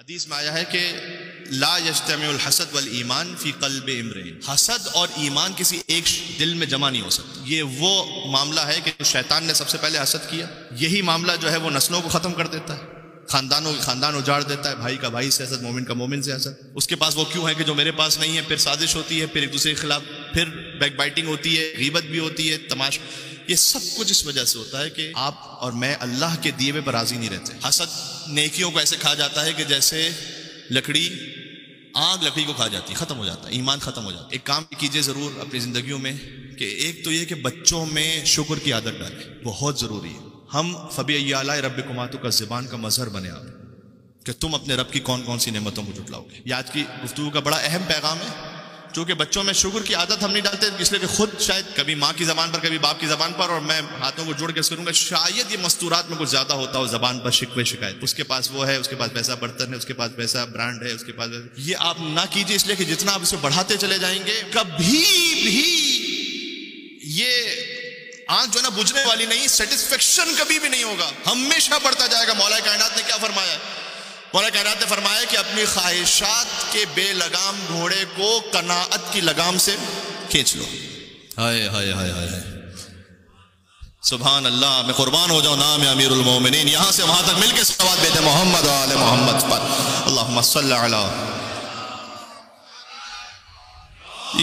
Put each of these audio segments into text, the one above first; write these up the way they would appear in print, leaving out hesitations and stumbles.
حدیث میں آیا ہے کہ لا یجتمع الحسد والایمان فی قلب امرئ، حسد اور ایمان کسی ایک دل میں جمع نہیں ہو سکتا۔ یہ وہ معاملہ ہے کہ شیطان نے سب سے پہلے حسد کیا، یہی معاملہ جو ہے وہ نسلوں کو ختم کر دیتا ہے، خاندانوں کے خاندان اجاڑ دیتا ہے، بھائی کا بھائی سے حسد، مومن کا مومن سے حسد۔ اس کے پاس وہ کیوں ہے کہ جو میرے پاس نہیں ہے، پھر سازش ہوتی ہے، پھر ایک دوسرے کے خلاف پھر بیک بائٹنگ ہوتی ہے، غیبت بھی ہوتی ہے، تماش، یہ سب کچھ اس وجہ سے ہوتا ہے کہ آپ اور میں اللہ کے دیے ہوئے پر راضی نہیں رہتے۔ حسد نیکیوں کو ایسے کھا جاتا ہے کہ جیسے لکڑی، آگ لکڑی کو کھا جاتی ہے، ختم ہو جاتا ہے، ایمان ختم ہو جاتا ہے۔ ایک کام کیجئے ضرور اپنی زندگیوں میں کہ ایک تو یہ کہ بچوں میں شکر کی عادت ڈالیں، بہت ضروری ہے۔ ہم فبأي آلاء ربكما تكذبان کا مظہر بنے آپ کہ تم اپنے رب کی کون کون سی نعمتوں کو جھٹلاؤ گے۔ یہ آج کی گفتگو کا بڑا اہم پیغام ہے، چونکہ بچوں میں شکر کی عادت ہم نہیں ڈالتے، اس لیے کہ خود شاید کبھی ماں کی زبان پر کبھی باپ کی زبان پر، اور میں ہاتھوں کو جوڑ کے اس کروں گا شاید یہ مستورات میں کچھ زیادہ ہوتا ہو، زبان پر شکوے شکایت، اس کے پاس وہ ہے، اس کے پاس ویسا برتن ہے، اس کے پاس ویسا برانڈ ہے، اس کے پاس یہ آپ نہ کیجئے، اس لیے کہ جتنا آپ اسے بڑھاتے چلے جائیں گے کبھی بھی یہ آنکھ جو ہے نا بجھنے والی نہیں، سیٹسفیکشن کبھی بھی نہیں ہوگا، ہمیشہ بڑھتا جائے گا۔ مولا کائنات نے کیا فرمایا ہے؟ مولا کائنات نے فرمایا کہ اپنی خواہشات کے بے لگام گھوڑے کو قناعت کی لگام سے کھینچ لو۔ ہائے ہائے ہائے ہائے، سبحان اللہ، میں قربان ہو جاؤں نام امیر المومنین، یہاں سے وہاں تک مل کے صلوات بھیجیں محمد و آل محمد پر، اللہم صلی علی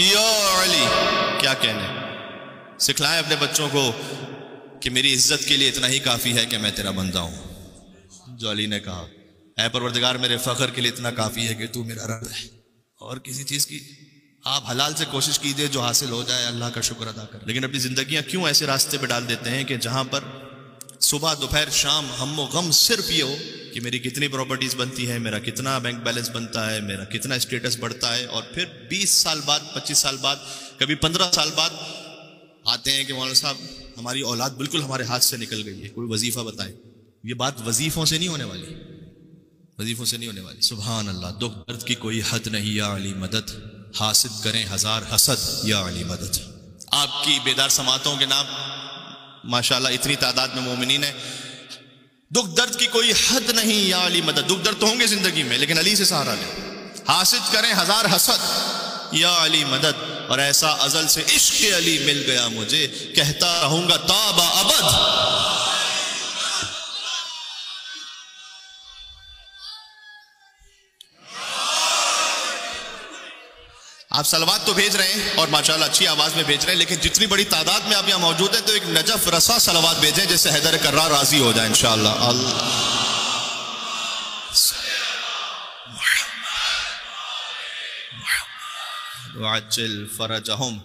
یا علی۔ کیا کہنے، سکھلائیں اپنے بچوں کو کہ میری عزت کے لیے اتنا ہی کافی ہے کہ میں تیرا بندہ ہوں، جو علی نے کہا اے پروردگار میرے فخر کے لیے اتنا کافی ہے کہ تو میرا رب ہے، اور کسی چیز کی آپ حلال سے کوشش کیجئے جو حاصل ہو جائے اللہ کا شکر ادا کر۔ لیکن اپنی زندگیاں کیوں ایسے راستے پہ ڈال دیتے ہیں کہ جہاں پر صبح دوپہر شام ہم و غم صرف یہ ہو کہ میری کتنی پراپرٹیز بنتی ہے، میرا کتنا بینک بیلنس بنتا ہے، میرا کتنا اسٹیٹس بڑھتا ہے، اور پھر 20 سال بعد، 25 سال بعد، کبھی 15 سال بعد آتے ہیں کہ مولانا صاحب ہماری اولاد بالکل ہمارے ہاتھ سے نکل گئی ہے، کوئی وظیفہ بتائیں۔ یہ بات وظیفوں سے نہیں ہونے والی، وظیفوں سے نہیں ہونے والی۔ سبحان اللہ، دکھ درد کی کوئی حد نہیں یا علی مدد، حاسد کریں ہزار حسد یا علی مدد۔ آپ کی بیدار سماعتوں کے نام ماشاءاللہ اتنی تعداد میں مومنین ہیں، دکھ درد کی کوئی حد نہیں یا علی مدد۔ دکھ درد تو ہوں گے زندگی میں لیکن علی سے سہارا لیں، حاسد کریں ہزار حسد یا علی مدد، اور ایسا ازل سے عشق علی مل گیا مجھے، کہتا رہوں گا تا با ابد۔ آپ صلوات تو بھیج رہے ہیں اور ماشاءاللہ اچھی آواز میں بھیج رہے ہیں، لیکن جتنی بڑی تعداد میں آپ یہاں موجود ہیں تو ایک نجف رسا صلوات بھیجیں جس سے حیدر کرار راضی ہو جائے انشاءاللہ۔ وعجل فرجہم